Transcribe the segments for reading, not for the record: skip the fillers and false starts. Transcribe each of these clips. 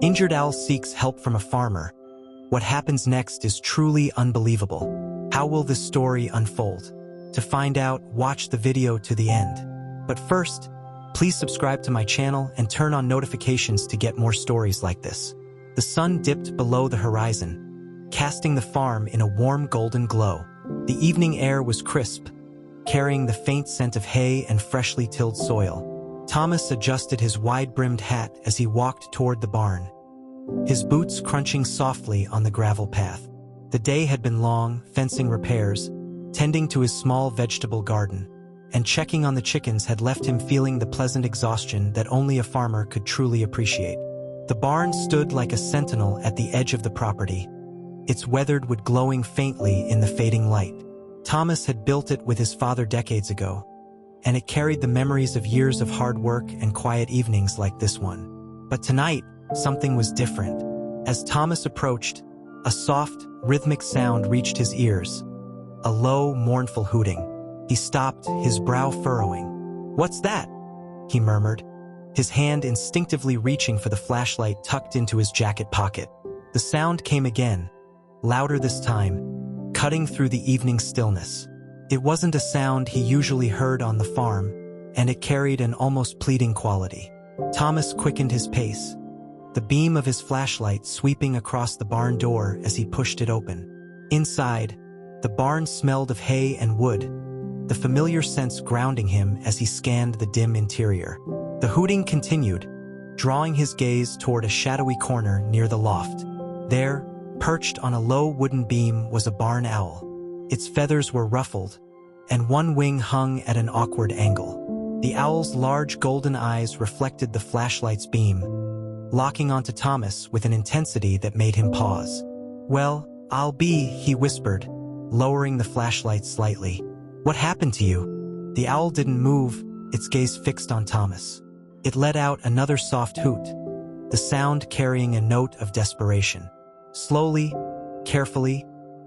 Injured owl seeks help from a farmer. What happens next is truly unbelievable. How will this story unfold? To find out, watch the video to the end. But first, please subscribe to my channel and turn on notifications to get more stories like this. The sun dipped below the horizon, casting the farm in a warm golden glow. The evening air was crisp, carrying the faint scent of hay and freshly tilled soil. Thomas adjusted his wide-brimmed hat as he walked toward the barn, his boots crunching softly on the gravel path. The day had been long, fencing repairs, tending to his small vegetable garden, and checking on the chickens had left him feeling the pleasant exhaustion that only a farmer could truly appreciate. The barn stood like a sentinel at the edge of the property, its weathered wood glowing faintly in the fading light. Thomas had built it with his father decades ago, and it carried the memories of years of hard work and quiet evenings like this one. But tonight, something was different. As Thomas approached, a soft, rhythmic sound reached his ears, a low, mournful hooting. He stopped, his brow furrowing. "What's that?" he murmured, his hand instinctively reaching for the flashlight tucked into his jacket pocket. The sound came again, louder this time, cutting through the evening stillness. It wasn't a sound he usually heard on the farm, and it carried an almost pleading quality. Thomas quickened his pace, the beam of his flashlight sweeping across the barn door as he pushed it open. Inside, the barn smelled of hay and wood, the familiar scents grounding him as he scanned the dim interior. The hooting continued, drawing his gaze toward a shadowy corner near the loft. There, perched on a low wooden beam, was a barn owl. Its feathers were ruffled, and one wing hung at an awkward angle. The owl's large golden eyes reflected the flashlight's beam, locking onto Thomas with an intensity that made him pause. "Well, I'll be," he whispered, lowering the flashlight slightly. "What happened to you?" The owl didn't move, its gaze fixed on Thomas. It let out another soft hoot, the sound carrying a note of desperation. Slowly, carefully,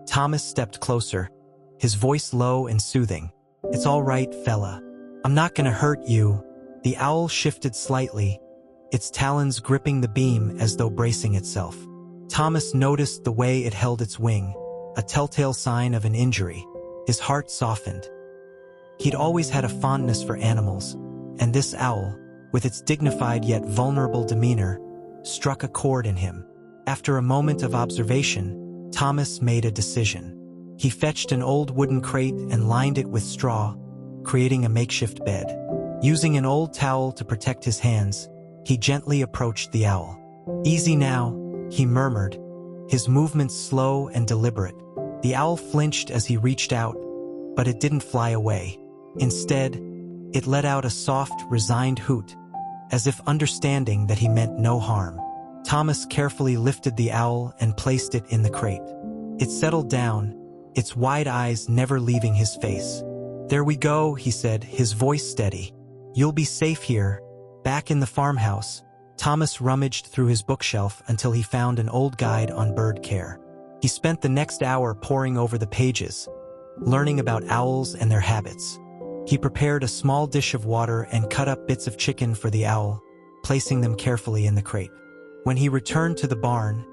Thomas stepped closer, his voice low and soothing. "It's all right, fella. I'm not gonna hurt you." The owl shifted slightly, its talons gripping the beam as though bracing itself. Thomas noticed the way it held its wing, a telltale sign of an injury. His heart softened. He'd always had a fondness for animals, and this owl, with its dignified yet vulnerable demeanor, struck a chord in him. After a moment of observation, Thomas made a decision. He fetched an old wooden crate and lined it with straw, creating a makeshift bed. Using an old towel to protect his hands, he gently approached the owl. "Easy now," he murmured, his movements slow and deliberate. The owl flinched as he reached out, but it didn't fly away. Instead, it let out a soft, resigned hoot, as if understanding that he meant no harm. Thomas carefully lifted the owl and placed it in the crate. It settled down, its wide eyes never leaving his face. "There we go," he said, his voice steady. "You'll be safe here." Back in the farmhouse, Thomas rummaged through his bookshelf until he found an old guide on bird care. He spent the next hour poring over the pages, learning about owls and their habits. He prepared a small dish of water and cut up bits of chicken for the owl, placing them carefully in the crate. When he returned to the barn,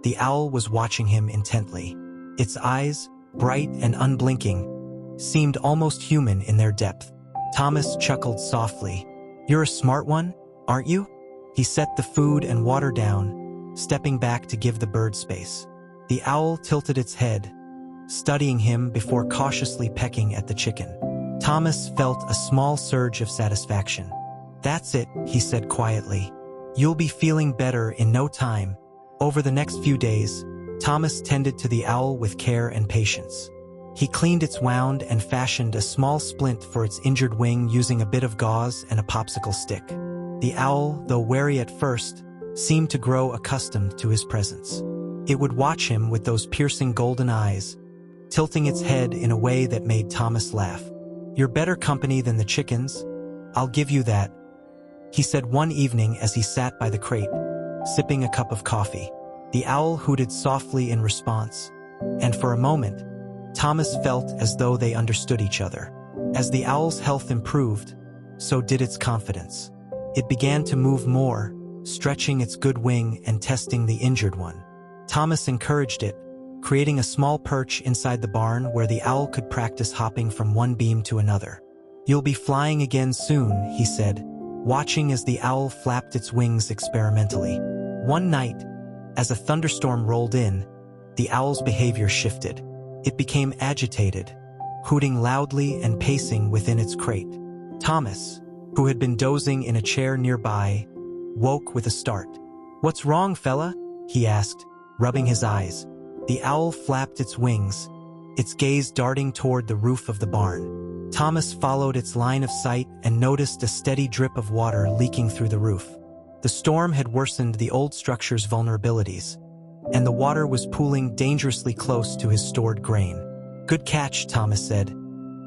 the owl was watching him intently. Its eyes, bright and unblinking, seemed almost human in their depth. Thomas chuckled softly. "You're a smart one, aren't you?" He set the food and water down, stepping back to give the bird space. The owl tilted its head, studying him before cautiously pecking at the chicken. Thomas felt a small surge of satisfaction. "That's it," he said quietly. "You'll be feeling better in no time." Over the next few days, Thomas tended to the owl with care and patience. He cleaned its wound and fashioned a small splint for its injured wing using a bit of gauze and a popsicle stick. The owl, though wary at first, seemed to grow accustomed to his presence. It would watch him with those piercing golden eyes, tilting its head in a way that made Thomas laugh. "You're better company than the chickens, I'll give you that," he said one evening as he sat by the crate, sipping a cup of coffee. The owl hooted softly in response, and for a moment, Thomas felt as though they understood each other. As the owl's health improved, so did its confidence. It began to move more, stretching its good wing and testing the injured one. Thomas encouraged it, creating a small perch inside the barn where the owl could practice hopping from one beam to another. "You'll be flying again soon," he said, watching as the owl flapped its wings experimentally. One night, as a thunderstorm rolled in, the owl's behavior shifted. It became agitated, hooting loudly and pacing within its crate. Thomas, who had been dozing in a chair nearby, woke with a start. "What's wrong, fella?" he asked, rubbing his eyes. The owl flapped its wings, its gaze darting toward the roof of the barn. Thomas followed its line of sight and noticed a steady drip of water leaking through the roof. The storm had worsened the old structure's vulnerabilities, and the water was pooling dangerously close to his stored grain. "Good catch," Thomas said,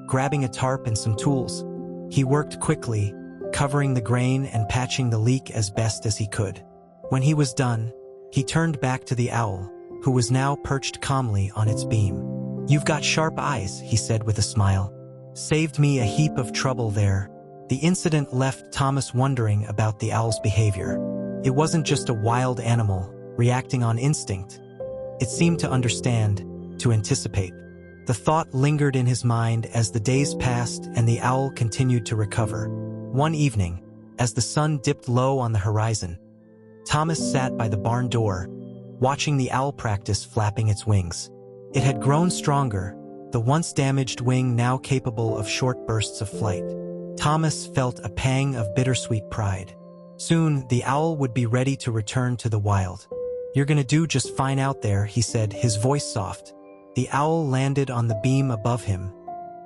grabbing a tarp and some tools. He worked quickly, covering the grain and patching the leak as best as he could. When he was done, he turned back to the owl, who was now perched calmly on its beam. "You've got sharp eyes," he said with a smile. "Saved me a heap of trouble there." The incident left Thomas wondering about the owl's behavior. It wasn't just a wild animal, reacting on instinct. It seemed to understand, to anticipate. The thought lingered in his mind as the days passed and the owl continued to recover. One evening, as the sun dipped low on the horizon, Thomas sat by the barn door, watching the owl practice flapping its wings. It had grown stronger, the once damaged wing now capable of short bursts of flight. Thomas felt a pang of bittersweet pride. Soon, the owl would be ready to return to the wild. "You're gonna do just fine out there," he said, his voice soft. The owl landed on the beam above him,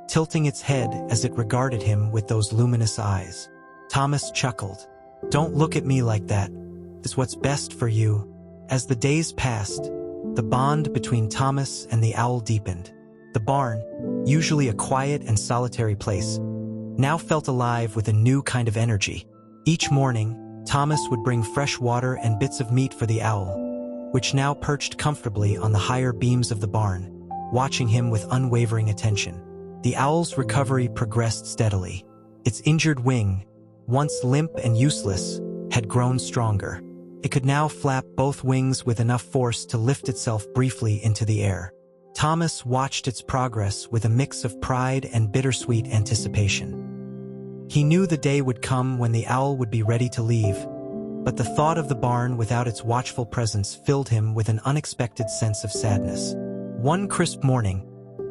tilting its head as it regarded him with those luminous eyes. Thomas chuckled. "Don't look at me like that. It's what's best for you." As the days passed, the bond between Thomas and the owl deepened. The barn, usually a quiet and solitary place, now felt alive with a new kind of energy. Each morning, Thomas would bring fresh water and bits of meat for the owl, which now perched comfortably on the higher beams of the barn, watching him with unwavering attention. The owl's recovery progressed steadily. Its injured wing, once limp and useless, had grown stronger. It could now flap both wings with enough force to lift itself briefly into the air. Thomas watched its progress with a mix of pride and bittersweet anticipation. He knew the day would come when the owl would be ready to leave, but the thought of the barn without its watchful presence filled him with an unexpected sense of sadness. One crisp morning,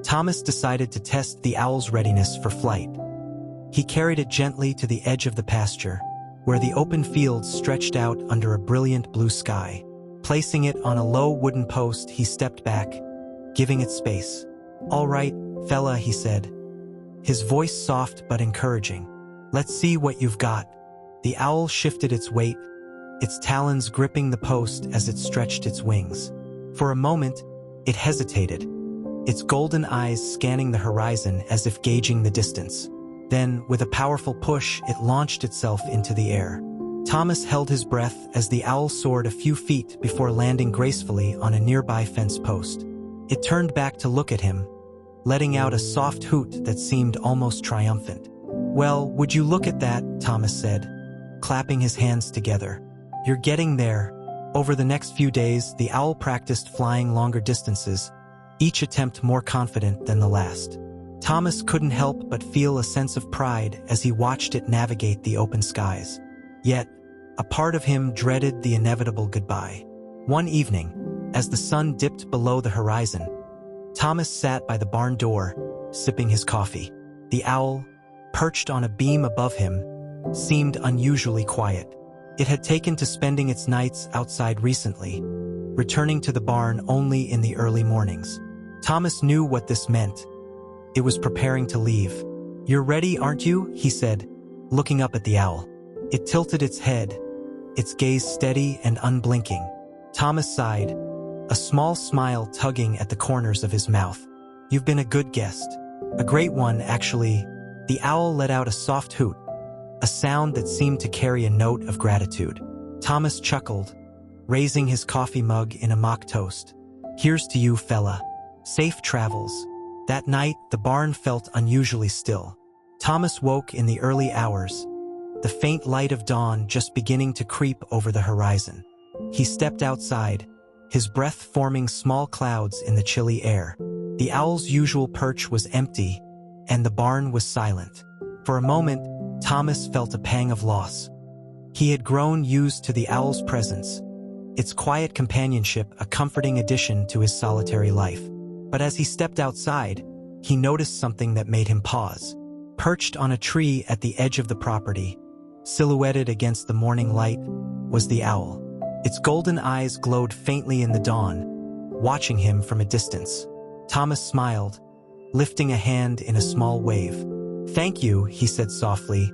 Thomas decided to test the owl's readiness for flight. He carried it gently to the edge of the pasture, where the open fields stretched out under a brilliant blue sky. Placing it on a low wooden post, he stepped back, giving it space. "All right, fella," he said, his voice soft but encouraging. "Let's see what you've got." The owl shifted its weight, its talons gripping the post as it stretched its wings. For a moment, it hesitated, its golden eyes scanning the horizon as if gauging the distance. Then, with a powerful push, it launched itself into the air. Thomas held his breath as the owl soared a few feet before landing gracefully on a nearby fence post. It turned back to look at him, letting out a soft hoot that seemed almost triumphant. "Well, would you look at that," Thomas said, clapping his hands together. "You're getting there." Over the next few days, the owl practiced flying longer distances, each attempt more confident than the last. Thomas couldn't help but feel a sense of pride as he watched it navigate the open skies. Yet, a part of him dreaded the inevitable goodbye. One evening, as the sun dipped below the horizon, Thomas sat by the barn door, sipping his coffee. The owl, perched on a beam above him, seemed unusually quiet. It had taken to spending its nights outside recently, returning to the barn only in the early mornings. Thomas knew what this meant. It was preparing to leave. "You're ready, aren't you?" he said, looking up at the owl. It tilted its head, its gaze steady and unblinking. Thomas sighed, a small smile tugging at the corners of his mouth. "You've been a good guest. A great one, actually." The owl let out a soft hoot, a sound that seemed to carry a note of gratitude. Thomas chuckled, raising his coffee mug in a mock toast. "Here's to you, fella. Safe travels." That night, the barn felt unusually still. Thomas woke in the early hours, the faint light of dawn just beginning to creep over the horizon. He stepped outside, his breath forming small clouds in the chilly air. The owl's usual perch was empty, and the barn was silent. For a moment, Thomas felt a pang of loss. He had grown used to the owl's presence, its quiet companionship a comforting addition to his solitary life. But as he stepped outside, he noticed something that made him pause. Perched on a tree at the edge of the property, silhouetted against the morning light, was the owl. Its golden eyes glowed faintly in the dawn, watching him from a distance. Thomas smiled, lifting a hand in a small wave. "Thank you," he said softly,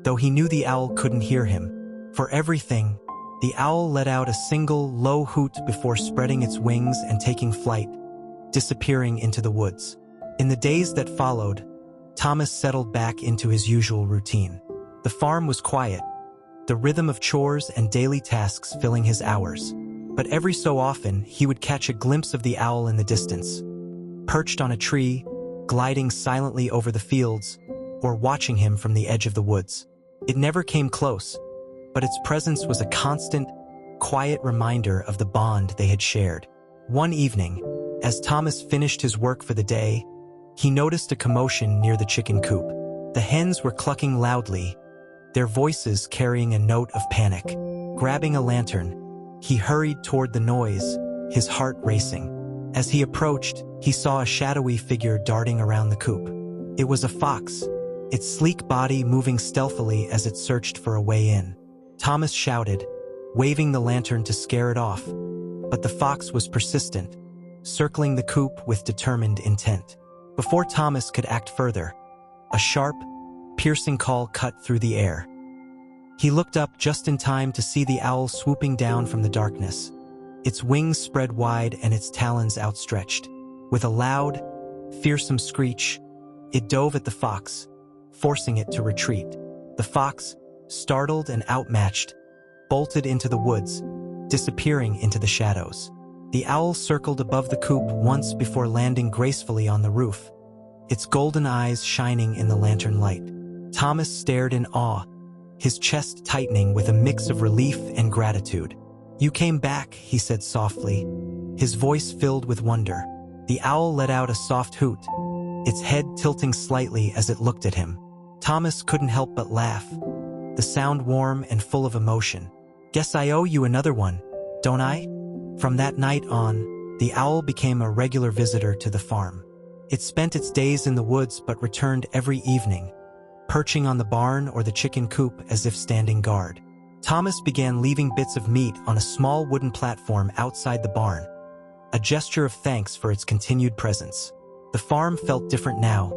though he knew the owl couldn't hear him. For everything, the owl let out a single, low hoot before spreading its wings and taking flight, disappearing into the woods. In the days that followed, Thomas settled back into his usual routine. The farm was quiet, the rhythm of chores and daily tasks filling his hours. But every so often, he would catch a glimpse of the owl in the distance, perched on a tree, gliding silently over the fields, or watching him from the edge of the woods. It never came close, but its presence was a constant, quiet reminder of the bond they had shared. One evening, as Thomas finished his work for the day, he noticed a commotion near the chicken coop. The hens were clucking loudly, their voices carrying a note of panic. Grabbing a lantern, he hurried toward the noise, his heart racing. As he approached, he saw a shadowy figure darting around the coop. It was a fox, its sleek body moving stealthily as it searched for a way in. Thomas shouted, waving the lantern to scare it off, but the fox was persistent, circling the coop with determined intent. Before Thomas could act further, a sharp, piercing call cut through the air. He looked up just in time to see the owl swooping down from the darkness, its wings spread wide and its talons outstretched. With a loud, fearsome screech, it dove at the fox, forcing it to retreat. The fox, startled and outmatched, bolted into the woods, disappearing into the shadows. The owl circled above the coop once before landing gracefully on the roof, its golden eyes shining in the lantern light. Thomas stared in awe, his chest tightening with a mix of relief and gratitude. "You came back," he said softly, his voice filled with wonder. The owl let out a soft hoot, its head tilting slightly as it looked at him. Thomas couldn't help but laugh, the sound warm and full of emotion. "Guess I owe you another one, don't I?" From that night on, the owl became a regular visitor to the farm. It spent its days in the woods but returned every evening, perching on the barn or the chicken coop as if standing guard. Thomas began leaving bits of meat on a small wooden platform outside the barn, a gesture of thanks for its continued presence. The farm felt different now,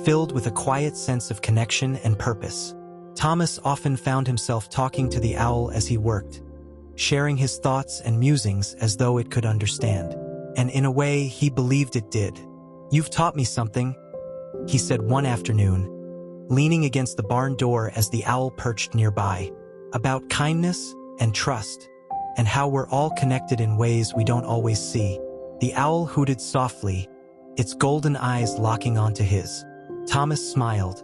filled with a quiet sense of connection and purpose. Thomas often found himself talking to the owl as he worked, sharing his thoughts and musings as though it could understand. And in a way, he believed it did. "You've taught me something," he said one afternoon, leaning against the barn door as the owl perched nearby, "about kindness and trust, and how we're all connected in ways we don't always see." The owl hooted softly, its golden eyes locking onto his. Thomas smiled,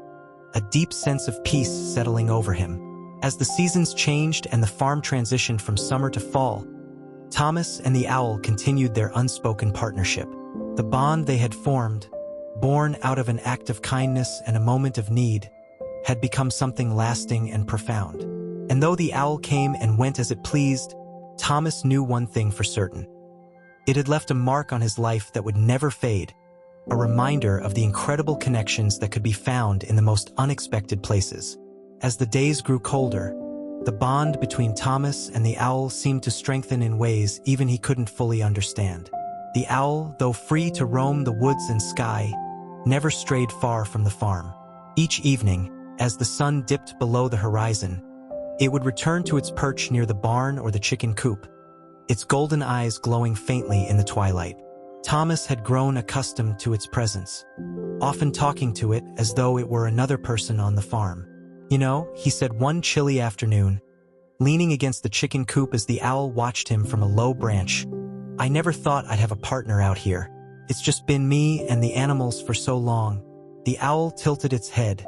a deep sense of peace settling over him. As the seasons changed and the farm transitioned from summer to fall, Thomas and the owl continued their unspoken partnership. The bond they had formed, born out of an act of kindness and a moment of need, had become something lasting and profound. And though the owl came and went as it pleased, Thomas knew one thing for certain. It had left a mark on his life that would never fade, a reminder of the incredible connections that could be found in the most unexpected places. As the days grew colder, the bond between Thomas and the owl seemed to strengthen in ways even he couldn't fully understand. The owl, though free to roam the woods and sky, never strayed far from the farm. Each evening, as the sun dipped below the horizon, it would return to its perch near the barn or the chicken coop, its golden eyes glowing faintly in the twilight. Thomas had grown accustomed to its presence, often talking to it as though it were another person on the farm. "You know," he said one chilly afternoon, leaning against the chicken coop as the owl watched him from a low branch, "I never thought I'd have a partner out here. It's just been me and the animals for so long." The owl tilted its head,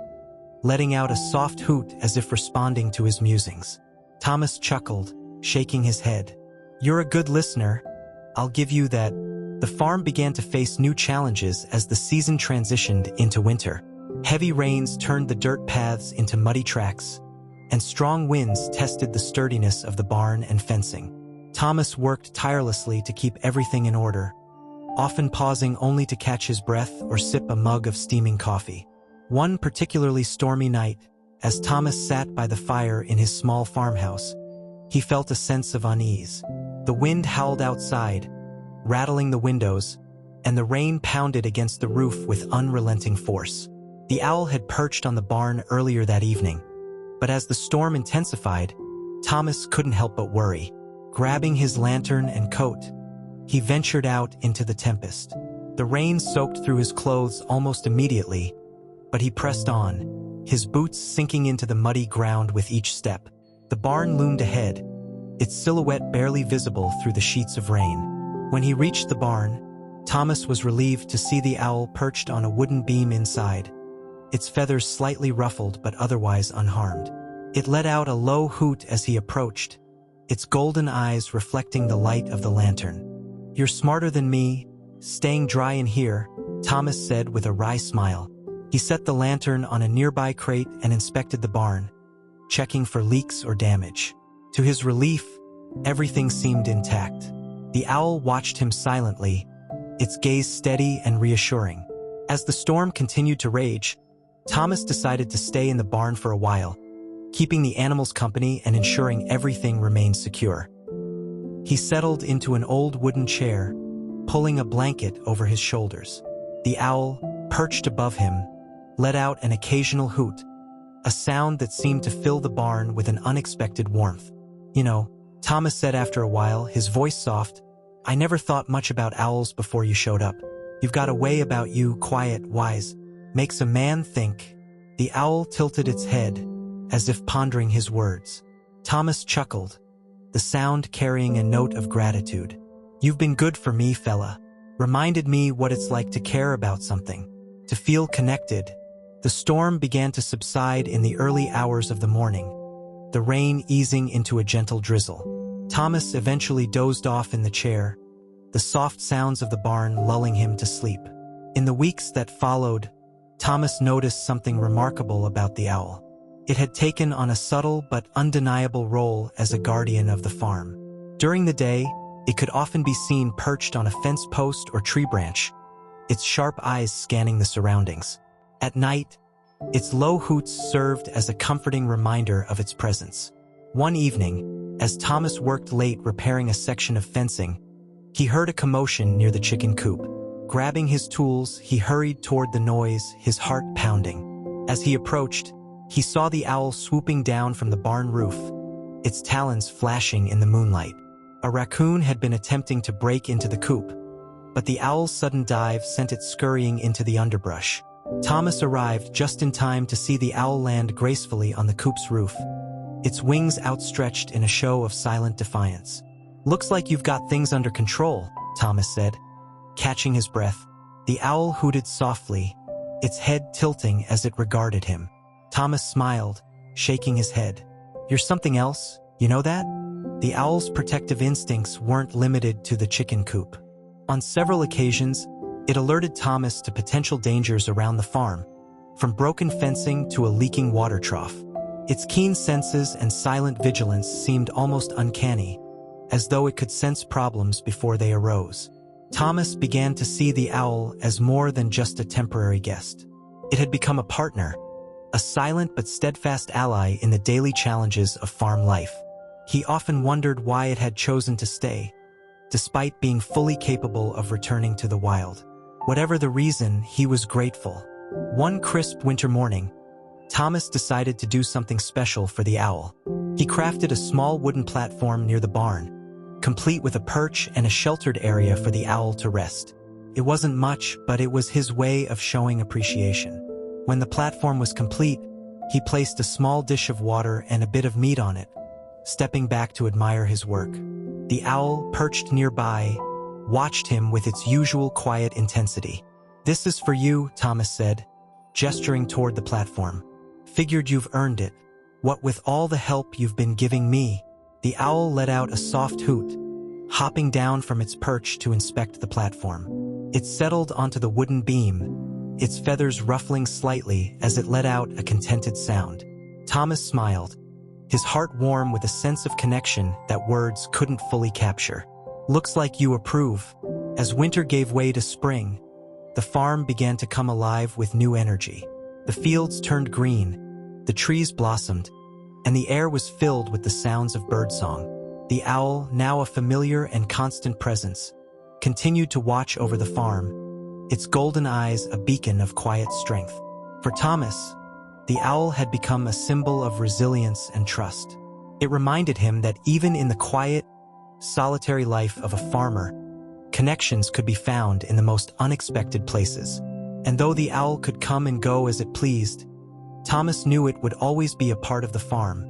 letting out a soft hoot as if responding to his musings. Thomas chuckled, shaking his head. "You're a good listener. I'll give you that." The farm began to face new challenges as the season transitioned into winter. Heavy rains turned the dirt paths into muddy tracks, and strong winds tested the sturdiness of the barn and fencing. Thomas worked tirelessly to keep everything in order, often pausing only to catch his breath or sip a mug of steaming coffee. One particularly stormy night, as Thomas sat by the fire in his small farmhouse, he felt a sense of unease. The wind howled outside, rattling the windows, and the rain pounded against the roof with unrelenting force. The owl had perched on the barn earlier that evening, but as the storm intensified, Thomas couldn't help but worry. Grabbing his lantern and coat, he ventured out into the tempest. The rain soaked through his clothes almost immediately, but he pressed on, his boots sinking into the muddy ground with each step. The barn loomed ahead, its silhouette barely visible through the sheets of rain. When he reached the barn, Thomas was relieved to see the owl perched on a wooden beam inside, its feathers slightly ruffled but otherwise unharmed. It let out a low hoot as he approached, its golden eyes reflecting the light of the lantern. "You're smarter than me, staying dry in here," Thomas said with a wry smile. He set the lantern on a nearby crate and inspected the barn, checking for leaks or damage. To his relief, everything seemed intact. The owl watched him silently, its gaze steady and reassuring. As the storm continued to rage, Thomas decided to stay in the barn for a while, keeping the animals company and ensuring everything remained secure. He settled into an old wooden chair, pulling a blanket over his shoulders. The owl, perched above him, let out an occasional hoot, a sound that seemed to fill the barn with an unexpected warmth. "You know," Thomas said after a while, his voice soft, "I never thought much about owls before you showed up. You've got a way about you, quiet, wise, makes a man think." The owl tilted its head, as if pondering his words. Thomas chuckled, the sound carrying a note of gratitude. "You've been good for me, fella. Reminded me what it's like to care about something, to feel connected." The storm began to subside in the early hours of the morning, the rain easing into a gentle drizzle. Thomas eventually dozed off in the chair, the soft sounds of the barn lulling him to sleep. In the weeks that followed, Thomas noticed something remarkable about the owl. It had taken on a subtle but undeniable role as a guardian of the farm. During the day, it could often be seen perched on a fence post or tree branch, its sharp eyes scanning the surroundings. At night, its low hoots served as a comforting reminder of its presence. One evening, as Thomas worked late repairing a section of fencing, he heard a commotion near the chicken coop. Grabbing his tools, he hurried toward the noise, his heart pounding. As he approached, he saw the owl swooping down from the barn roof, its talons flashing in the moonlight. A raccoon had been attempting to break into the coop, but the owl's sudden dive sent it scurrying into the underbrush. Thomas arrived just in time to see the owl land gracefully on the coop's roof, its wings outstretched in a show of silent defiance. "Looks like you've got things under control," Thomas said, catching his breath. The owl hooted softly, its head tilting as it regarded him. Thomas smiled, shaking his head. "You're something else, you know that?" The owl's protective instincts weren't limited to the chicken coop. On several occasions, it alerted Thomas to potential dangers around the farm, from broken fencing to a leaking water trough. Its keen senses and silent vigilance seemed almost uncanny, as though it could sense problems before they arose. Thomas began to see the owl as more than just a temporary guest. It had become a partner, a silent but steadfast ally in the daily challenges of farm life. He often wondered why it had chosen to stay, despite being fully capable of returning to the wild. Whatever the reason, he was grateful. One crisp winter morning, Thomas decided to do something special for the owl. He crafted a small wooden platform near the barn, complete with a perch and a sheltered area for the owl to rest. It wasn't much, but it was his way of showing appreciation. When the platform was complete, he placed a small dish of water and a bit of meat on it, stepping back to admire his work. The owl, perched nearby, watched him with its usual quiet intensity. "This is for you," Thomas said, gesturing toward the platform. figured you've earned it. What with all the help you've been giving me." The owl let out a soft hoot, hopping down from its perch to inspect the platform. It settled onto the wooden beam, its feathers ruffling slightly as it let out a contented sound. Thomas smiled, his heart warm with a sense of connection that words couldn't fully capture. "Looks like you approve." As winter gave way to spring, the farm began to come alive with new energy. The fields turned green, the trees blossomed, and the air was filled with the sounds of birdsong. The owl, now a familiar and constant presence, continued to watch over the farm, its golden eyes a beacon of quiet strength. For Thomas, the owl had become a symbol of resilience and trust. It reminded him that even in the quiet, solitary life of a farmer, connections could be found in the most unexpected places. And though the owl could come and go as it pleased, Thomas knew it would always be a part of the farm,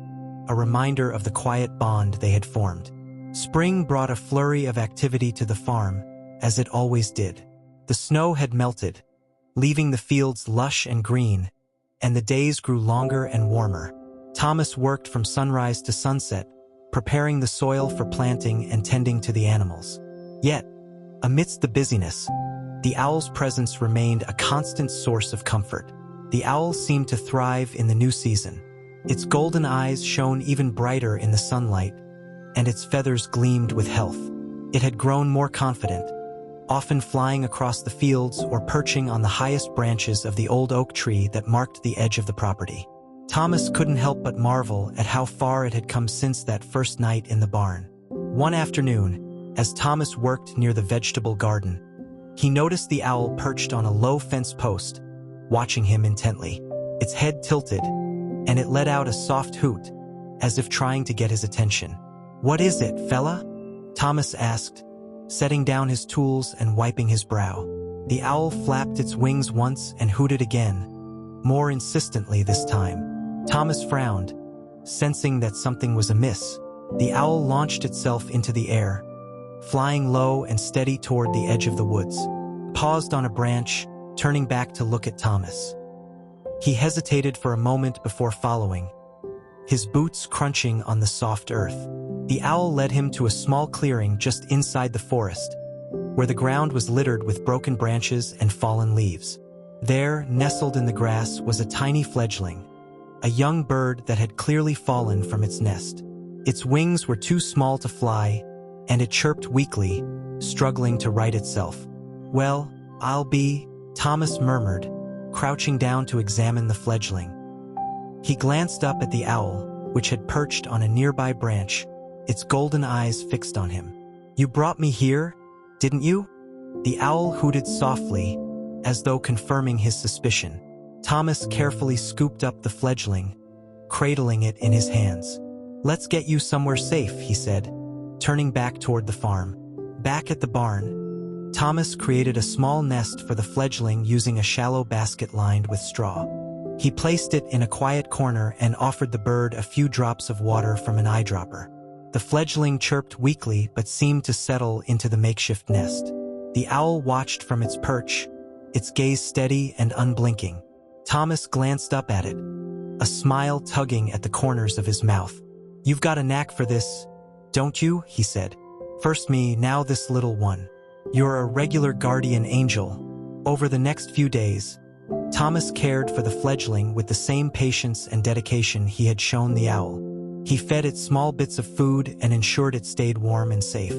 a reminder of the quiet bond they had formed. Spring brought a flurry of activity to the farm, as it always did. The snow had melted, leaving the fields lush and green, and the days grew longer and warmer. Thomas worked from sunrise to sunset, preparing the soil for planting and tending to the animals. Yet, amidst the busyness, the owl's presence remained a constant source of comfort. The owl seemed to thrive in the new season. Its golden eyes shone even brighter in the sunlight, and its feathers gleamed with health. It had grown more confident, often flying across the fields or perching on the highest branches of the old oak tree that marked the edge of the property. Thomas couldn't help but marvel at how far it had come since that first night in the barn. One afternoon, as Thomas worked near the vegetable garden, he noticed the owl perched on a low fence post, watching him intently. Its head tilted, and it let out a soft hoot, as if trying to get his attention. "What is it, fella?" Thomas asked, setting down his tools and wiping his brow. The owl flapped its wings once and hooted again, more insistently this time. Thomas frowned, sensing that something was amiss. The owl launched itself into the air, flying low and steady toward the edge of the woods. Paused on a branch, turning back to look at Thomas. He hesitated for a moment before following, his boots crunching on the soft earth. The owl led him to a small clearing just inside the forest, where the ground was littered with broken branches and fallen leaves. There, nestled in the grass, was a tiny fledgling, a young bird that had clearly fallen from its nest. Its wings were too small to fly, and it chirped weakly, struggling to right itself. "Well, I'll be," Thomas murmured, crouching down to examine the fledgling. He glanced up at the owl, which had perched on a nearby branch, its golden eyes fixed on him. "You brought me here, didn't you?" The owl hooted softly, as though confirming his suspicion. Thomas carefully scooped up the fledgling, cradling it in his hands. "Let's get you somewhere safe," he said, turning back toward the farm. Back at the barn, Thomas created a small nest for the fledgling using a shallow basket lined with straw. He placed it in a quiet corner and offered the bird a few drops of water from an eyedropper. The fledgling chirped weakly but seemed to settle into the makeshift nest. The owl watched from its perch, its gaze steady and unblinking. Thomas glanced up at it, a smile tugging at the corners of his mouth. "You've got a knack for this, don't you?" he said. "First me, now this little one. You're a regular guardian angel." Over the next few days, Thomas cared for the fledgling with the same patience and dedication he had shown the owl. He fed it small bits of food and ensured it stayed warm and safe.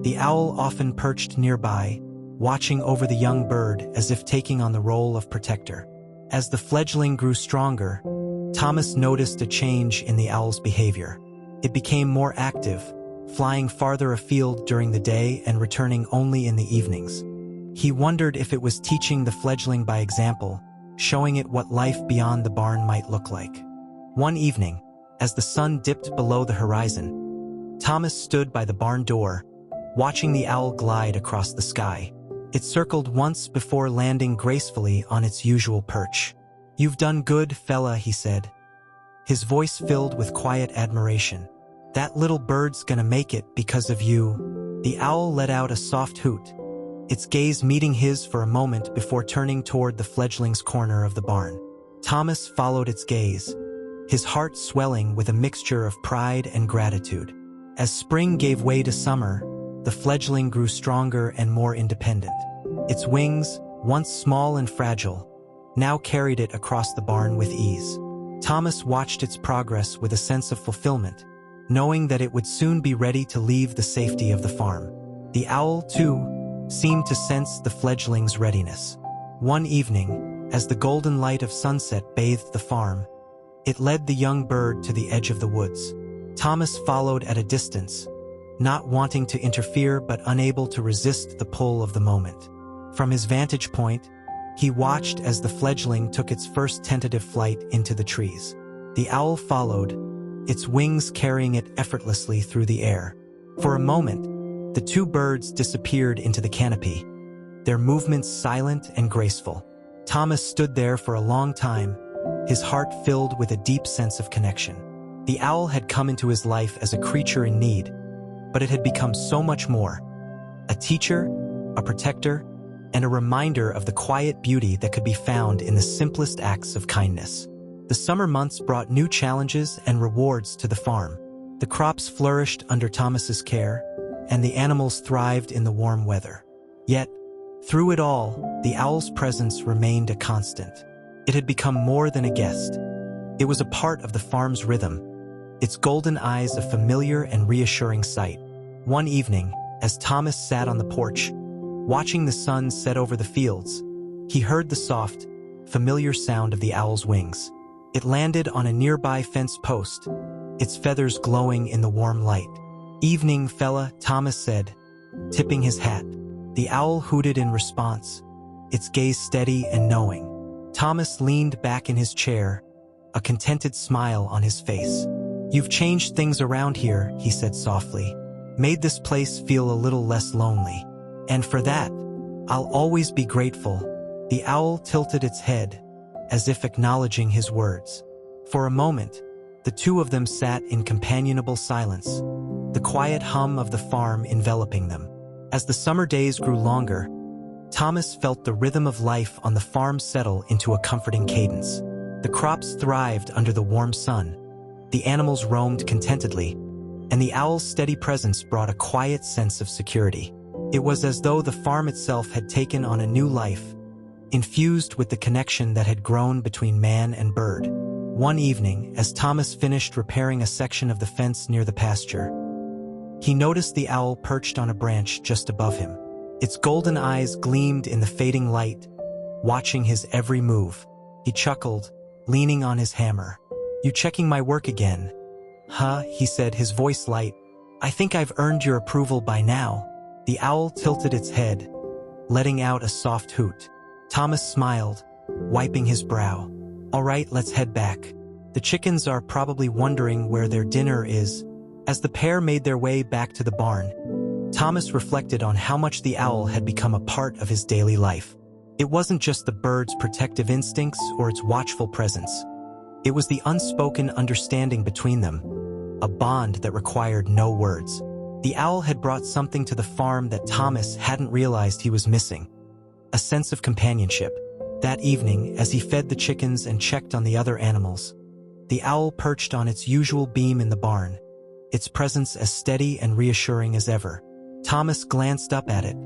The owl often perched nearby, watching over the young bird as if taking on the role of protector. As the fledgling grew stronger, Thomas noticed a change in the owl's behavior. It became more active, flying farther afield during the day and returning only in the evenings. He wondered if it was teaching the fledgling by example, showing it what life beyond the barn might look like. One evening, as the sun dipped below the horizon, Thomas stood by the barn door, watching the owl glide across the sky. It circled once before landing gracefully on its usual perch. "You've done good, fella," he said, his voice filled with quiet admiration. "That little bird's gonna make it because of you." The owl let out a soft hoot, its gaze meeting his for a moment before turning toward the fledgling's corner of the barn. Thomas followed its gaze, his heart swelling with a mixture of pride and gratitude. As spring gave way to summer, the fledgling grew stronger and more independent. Its wings, once small and fragile, now carried it across the barn with ease. Thomas watched its progress with a sense of fulfillment, knowing that it would soon be ready to leave the safety of the farm. The owl, too, seemed to sense the fledgling's readiness. One evening, as the golden light of sunset bathed the farm, it led the young bird to the edge of the woods. Thomas followed at a distance, not wanting to interfere but unable to resist the pull of the moment. From his vantage point, he watched as the fledgling took its first tentative flight into the trees. The owl followed, its wings carrying it effortlessly through the air. For a moment, the two birds disappeared into the canopy, their movements silent and graceful. Thomas stood there for a long time, his heart filled with a deep sense of connection. The owl had come into his life as a creature in need, but it had become so much more. A teacher, a protector, and a reminder of the quiet beauty that could be found in the simplest acts of kindness. The summer months brought new challenges and rewards to the farm. The crops flourished under Thomas's care, and the animals thrived in the warm weather. Yet, through it all, the owl's presence remained a constant. It had become more than a guest. It was a part of the farm's rhythm, its golden eyes a familiar and reassuring sight. One evening, as Thomas sat on the porch, watching the sun set over the fields, he heard the soft, familiar sound of the owl's wings. It landed on a nearby fence post, its feathers glowing in the warm light. "Evening, fella," Thomas said, tipping his hat. The owl hooted in response, its gaze steady and knowing. Thomas leaned back in his chair, a contented smile on his face. "You've changed things around here," he said softly, "made this place feel a little less lonely. And for that, I'll always be grateful." The owl tilted its head, as if acknowledging his words. For a moment, the two of them sat in companionable silence, the quiet hum of the farm enveloping them. As the summer days grew longer, Thomas felt the rhythm of life on the farm settle into a comforting cadence. The crops thrived under the warm sun, the animals roamed contentedly, and the owl's steady presence brought a quiet sense of security. It was as though the farm itself had taken on a new life, infused with the connection that had grown between man and bird. One evening, as Thomas finished repairing a section of the fence near the pasture, he noticed the owl perched on a branch just above him. Its golden eyes gleamed in the fading light, watching his every move. He chuckled, leaning on his hammer. "You checking my work again?" "Huh," he said, his voice light. "I think I've earned your approval by now." The owl tilted its head, letting out a soft hoot. Thomas smiled, wiping his brow. "All right, let's head back. The chickens are probably wondering where their dinner is." As the pair made their way back to the barn, Thomas reflected on how much the owl had become a part of his daily life. It wasn't just the bird's protective instincts or its watchful presence. It was the unspoken understanding between them, a bond that required no words. The owl had brought something to the farm that Thomas hadn't realized he was missing, a sense of companionship. That evening, as he fed the chickens and checked on the other animals, the owl perched on its usual beam in the barn, its presence as steady and reassuring as ever. Thomas glanced up at it,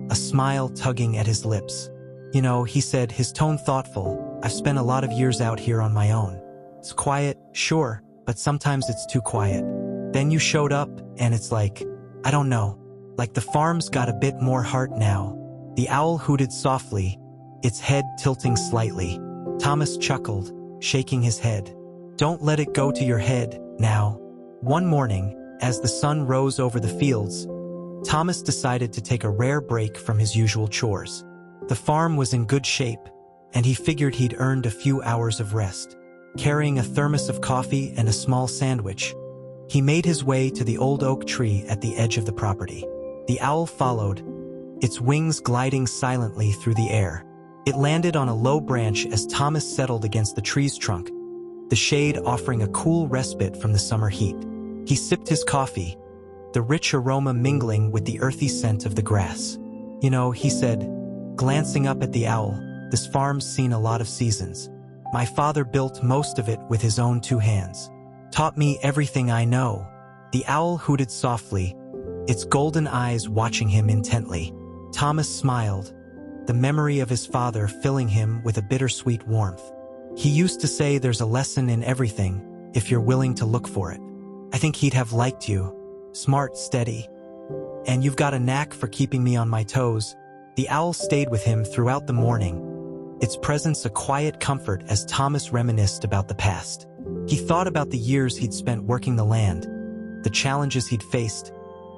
a smile tugging at his lips. "You know," he said, his tone thoughtful, "I've spent a lot of years out here on my own. It's quiet, sure, but sometimes it's too quiet. Then you showed up, and it's like, I don't know, like the farm's got a bit more heart now." The owl hooted softly, its head tilting slightly. Thomas chuckled, shaking his head. "Don't let it go to your head, now." One morning, as the sun rose over the fields, Thomas decided to take a rare break from his usual chores. The farm was in good shape, and he figured he'd earned a few hours of rest. Carrying a thermos of coffee and a small sandwich, he made his way to the old oak tree at the edge of the property. The owl followed, its wings gliding silently through the air. It landed on a low branch as Thomas settled against the tree's trunk, the shade offering a cool respite from the summer heat. He sipped his coffee, the rich aroma mingling with the earthy scent of the grass. "You know," he said, glancing up at the owl, "this farm's seen a lot of seasons. My father built most of it with his own 2 hands. Taught me everything I know." The owl hooted softly, its golden eyes watching him intently. Thomas smiled, the memory of his father filling him with a bittersweet warmth. "He used to say there's a lesson in everything, if you're willing to look for it. I think he'd have liked you. Smart, steady. And you've got a knack for keeping me on my toes." The owl stayed with him throughout the morning, its presence a quiet comfort as Thomas reminisced about the past. He thought about the years he'd spent working the land, the challenges he'd faced,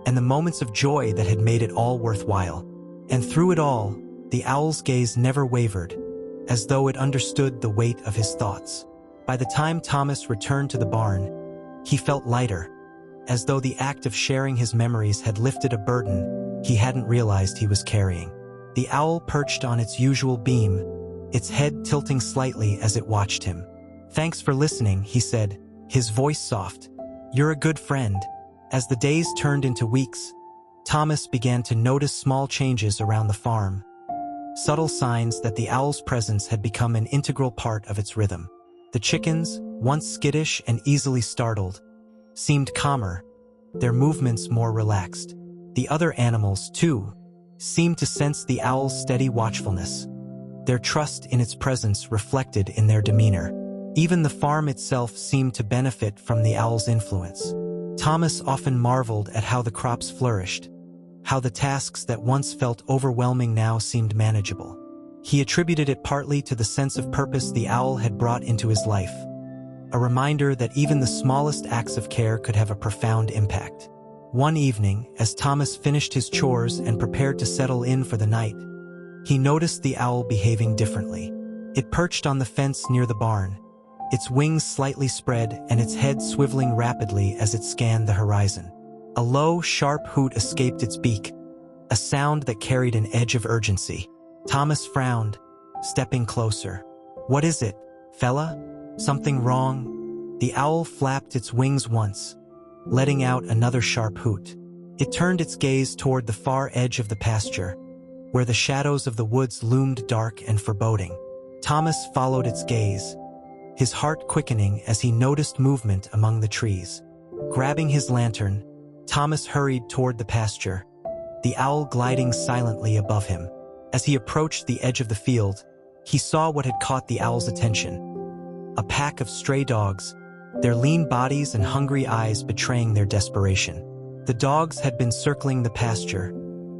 and the moments of joy that had made it all worthwhile. And through it all, the owl's gaze never wavered, as though it understood the weight of his thoughts. By the time Thomas returned to the barn, he felt lighter, as though the act of sharing his memories had lifted a burden he hadn't realized he was carrying. The owl perched on its usual beam, its head tilting slightly as it watched him. "Thanks for listening," he said, his voice soft. "You're a good friend." As the days turned into weeks, Thomas began to notice small changes around the farm, subtle signs that the owl's presence had become an integral part of its rhythm. The chickens, once skittish and easily startled, seemed calmer, their movements more relaxed. The other animals, too, seemed to sense the owl's steady watchfulness, their trust in its presence reflected in their demeanor. Even the farm itself seemed to benefit from the owl's influence. Thomas often marveled at how the crops flourished, how the tasks that once felt overwhelming now seemed manageable. He attributed it partly to the sense of purpose the owl had brought into his life, a reminder that even the smallest acts of care could have a profound impact. One evening, as Thomas finished his chores and prepared to settle in for the night, he noticed the owl behaving differently. It perched on the fence near the barn, its wings slightly spread and its head swiveling rapidly as it scanned the horizon. A low, sharp hoot escaped its beak, a sound that carried an edge of urgency. Thomas frowned, stepping closer. "What is it, fella? Something wrong?" The owl flapped its wings once, letting out another sharp hoot. It turned its gaze toward the far edge of the pasture, where the shadows of the woods loomed dark and foreboding. Thomas followed its gaze, his heart quickening as he noticed movement among the trees. Grabbing his lantern, Thomas hurried toward the pasture, the owl gliding silently above him. As he approached the edge of the field, he saw what had caught the owl's attention: a pack of stray dogs, their lean bodies and hungry eyes betraying their desperation. The dogs had been circling the pasture,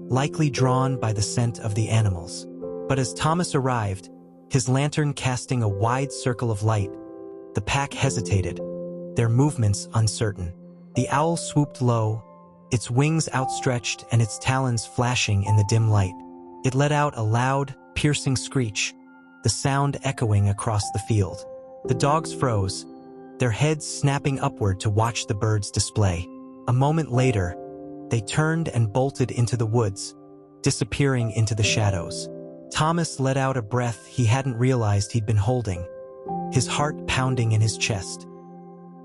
likely drawn by the scent of the animals. But as Thomas arrived, his lantern casting a wide circle of light, the pack hesitated, their movements uncertain. The owl swooped low, its wings outstretched and its talons flashing in the dim light. It let out a loud, piercing screech, the sound echoing across the field. The dogs froze, their heads snapping upward to watch the bird's display. A moment later, they turned and bolted into the woods, disappearing into the shadows. Thomas let out a breath he hadn't realized he'd been holding, his heart pounding in his chest.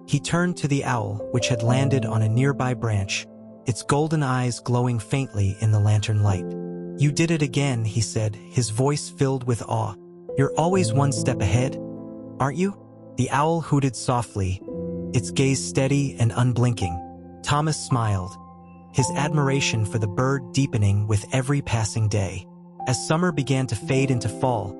He turned to the owl, which had landed on a nearby branch, its golden eyes glowing faintly in the lantern light. "You did it again," he said, his voice filled with awe. "You're always one step ahead, aren't you?" The owl hooted softly, its gaze steady and unblinking. Thomas smiled, his admiration for the bird deepening with every passing day. As summer began to fade into fall,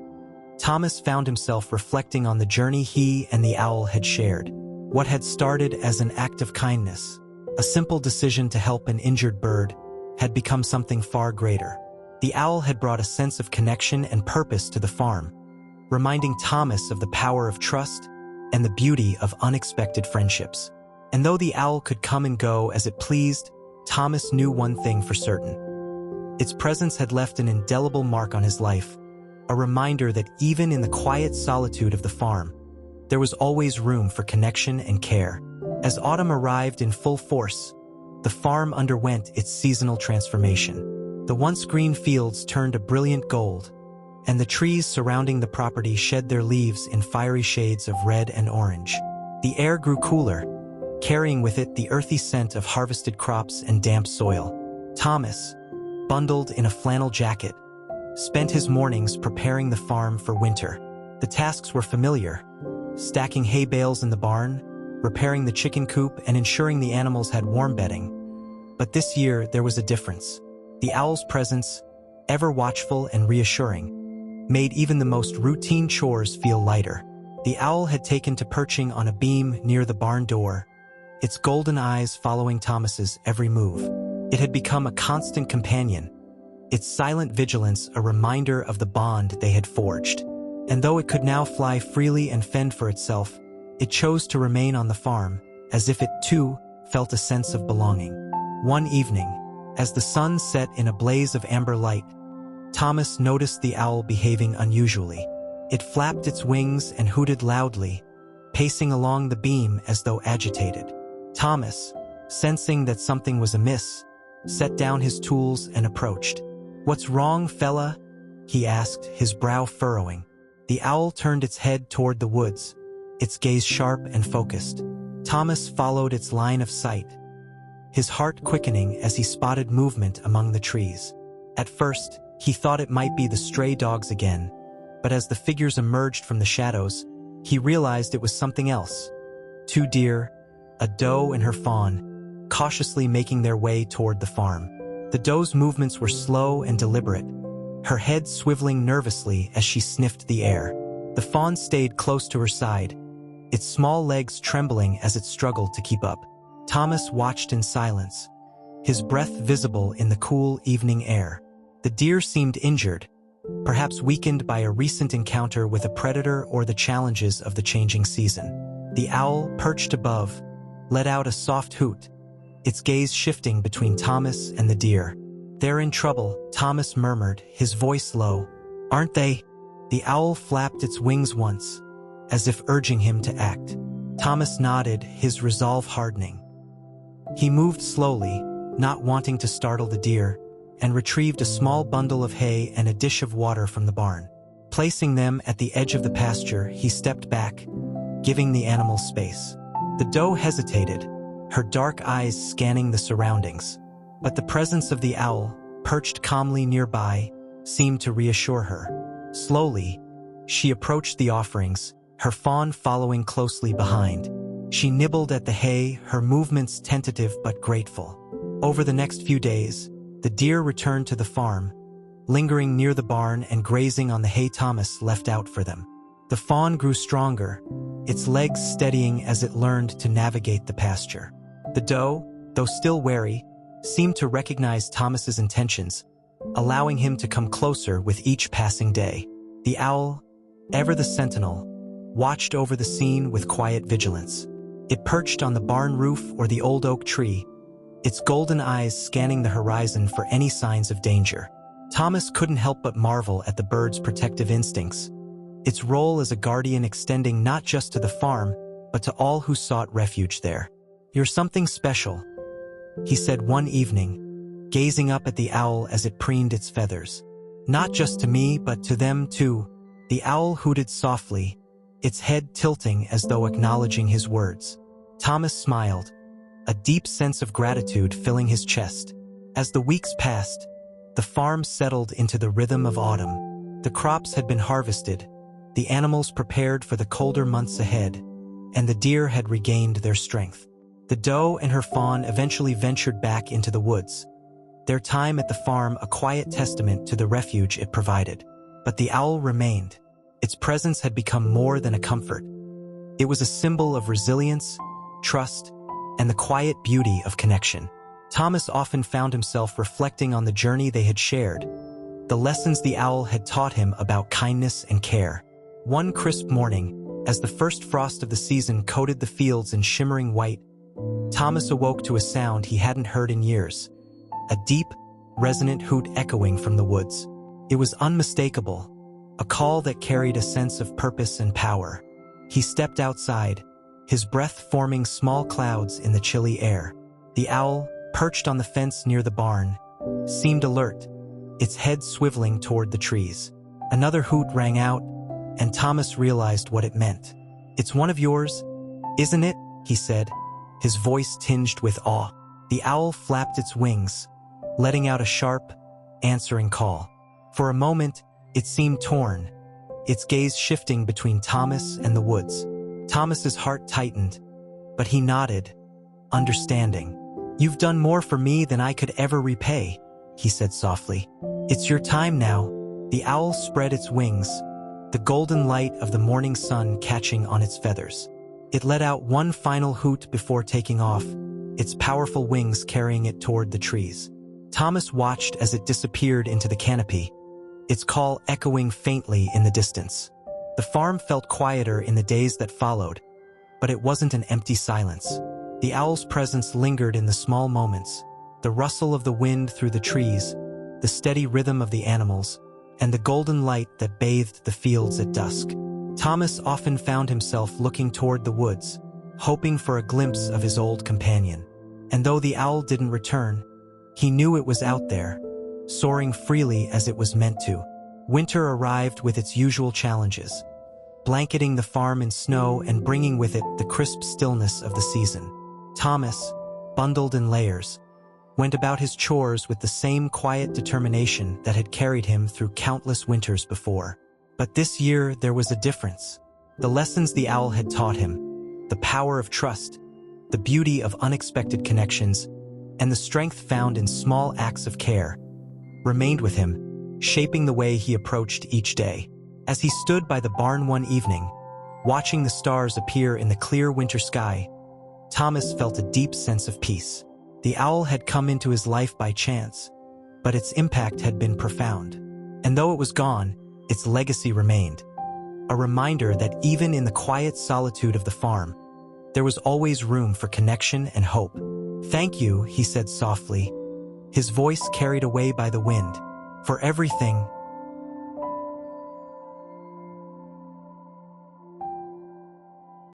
Thomas found himself reflecting on the journey he and the owl had shared. What had started as an act of kindness, a simple decision to help an injured bird, had become something far greater. The owl had brought a sense of connection and purpose to the farm, reminding Thomas of the power of trust and the beauty of unexpected friendships. And though the owl could come and go as it pleased, Thomas knew one thing for certain. Its presence had left an indelible mark on his life, a reminder that even in the quiet solitude of the farm, there was always room for connection and care. As autumn arrived in full force, the farm underwent its seasonal transformation. The once green fields turned a brilliant gold, and the trees surrounding the property shed their leaves in fiery shades of red and orange. The air grew cooler, carrying with it the earthy scent of harvested crops and damp soil. Thomas, bundled in a flannel jacket, spent his mornings preparing the farm for winter. The tasks were familiar: stacking hay bales in the barn, repairing the chicken coop, and ensuring the animals had warm bedding. But this year, there was a difference. The owl's presence, ever watchful and reassuring, made even the most routine chores feel lighter. The owl had taken to perching on a beam near the barn door, its golden eyes following Thomas's every move. It had become a constant companion, its silent vigilance a reminder of the bond they had forged. And though it could now fly freely and fend for itself, it chose to remain on the farm, as if it, too, felt a sense of belonging. One evening, as the sun set in a blaze of amber light, Thomas noticed the owl behaving unusually. It flapped its wings and hooted loudly, pacing along the beam as though agitated. Thomas, sensing that something was amiss, set down his tools and approached. "What's wrong, fella?" he asked, his brow furrowing. The owl turned its head toward the woods, its gaze sharp and focused. Thomas followed its line of sight, his heart quickening as he spotted movement among the trees. At first, he thought it might be the stray dogs again, but as the figures emerged from the shadows, he realized it was something else. Two deer, a doe and her fawn, cautiously making their way toward the farm. The doe's movements were slow and deliberate, her head swiveling nervously as she sniffed the air. The fawn stayed close to her side, its small legs trembling as it struggled to keep up. Thomas watched in silence, his breath visible in the cool evening air. The deer seemed injured, perhaps weakened by a recent encounter with a predator or the challenges of the changing season. The owl, perched above, let out a soft hoot, its gaze shifting between Thomas and the deer. "They're in trouble," Thomas murmured, his voice low. "Aren't they?" The owl flapped its wings once, as if urging him to act. Thomas nodded, his resolve hardening. He moved slowly, not wanting to startle the deer, and retrieved a small bundle of hay and a dish of water from the barn. Placing them at the edge of the pasture, he stepped back, giving the animals space. The doe hesitated, her dark eyes scanning the surroundings. But the presence of the owl, perched calmly nearby, seemed to reassure her. Slowly, she approached the offerings, her fawn following closely behind. She nibbled at the hay, her movements tentative but grateful. Over the next few days, the deer returned to the farm, lingering near the barn and grazing on the hay Thomas left out for them. The fawn grew stronger, its legs steadying as it learned to navigate the pasture. The doe, though still wary, seemed to recognize Thomas's intentions, allowing him to come closer with each passing day. The owl, ever the sentinel, watched over the scene with quiet vigilance. It perched on the barn roof or the old oak tree, its golden eyes scanning the horizon for any signs of danger. Thomas couldn't help but marvel at the bird's protective instincts, its role as a guardian extending not just to the farm, but to all who sought refuge there. "You're something special," he said one evening, gazing up at the owl as it preened its feathers. "Not just to me, but to them too." The owl hooted softly, its head tilting as though acknowledging his words. Thomas smiled, a deep sense of gratitude filling his chest. As the weeks passed, the farm settled into the rhythm of autumn. The crops had been harvested, the animals prepared for the colder months ahead, and the deer had regained their strength. The doe and her fawn eventually ventured back into the woods, their time at the farm a quiet testament to the refuge it provided. But the owl remained. Its presence had become more than a comfort. It was a symbol of resilience, trust, and the quiet beauty of connection. Thomas often found himself reflecting on the journey they had shared, the lessons the owl had taught him about kindness and care. One crisp morning, as the first frost of the season coated the fields in shimmering white, Thomas awoke to a sound he hadn't heard in years, a deep, resonant hoot echoing from the woods. It was unmistakable, a call that carried a sense of purpose and power. He stepped outside, his breath forming small clouds in the chilly air. The owl, perched on the fence near the barn, seemed alert, its head swiveling toward the trees. Another hoot rang out, and Thomas realized what it meant. "It's one of yours, isn't it?" he said, his voice tinged with awe. The owl flapped its wings, letting out a sharp, answering call. For a moment, it seemed torn, its gaze shifting between Thomas and the woods. Thomas's heart tightened, but he nodded, understanding. "You've done more for me than I could ever repay," he said softly. "It's your time now." The owl spread its wings, the golden light of the morning sun catching on its feathers. It let out one final hoot before taking off, its powerful wings carrying it toward the trees. Thomas watched as it disappeared into the canopy, its call echoing faintly in the distance. The farm felt quieter in the days that followed, but it wasn't an empty silence. The owl's presence lingered in the small moments, the rustle of the wind through the trees, the steady rhythm of the animals, and the golden light that bathed the fields at dusk. Thomas often found himself looking toward the woods, hoping for a glimpse of his old companion. And though the owl didn't return, he knew it was out there, soaring freely as it was meant to. Winter arrived with its usual challenges, blanketing the farm in snow and bringing with it the crisp stillness of the season. Thomas, bundled in layers, went about his chores with the same quiet determination that had carried him through countless winters before. But this year there was a difference. The lessons the owl had taught him, the power of trust, the beauty of unexpected connections, and the strength found in small acts of care, remained with him, shaping the way he approached each day. As he stood by the barn one evening, watching the stars appear in the clear winter sky, Thomas felt a deep sense of peace. The owl had come into his life by chance, but its impact had been profound. And though it was gone, its legacy remained. A reminder that even in the quiet solitude of the farm, there was always room for connection and hope. "Thank you," he said softly, his voice carried away by the wind, "for everything,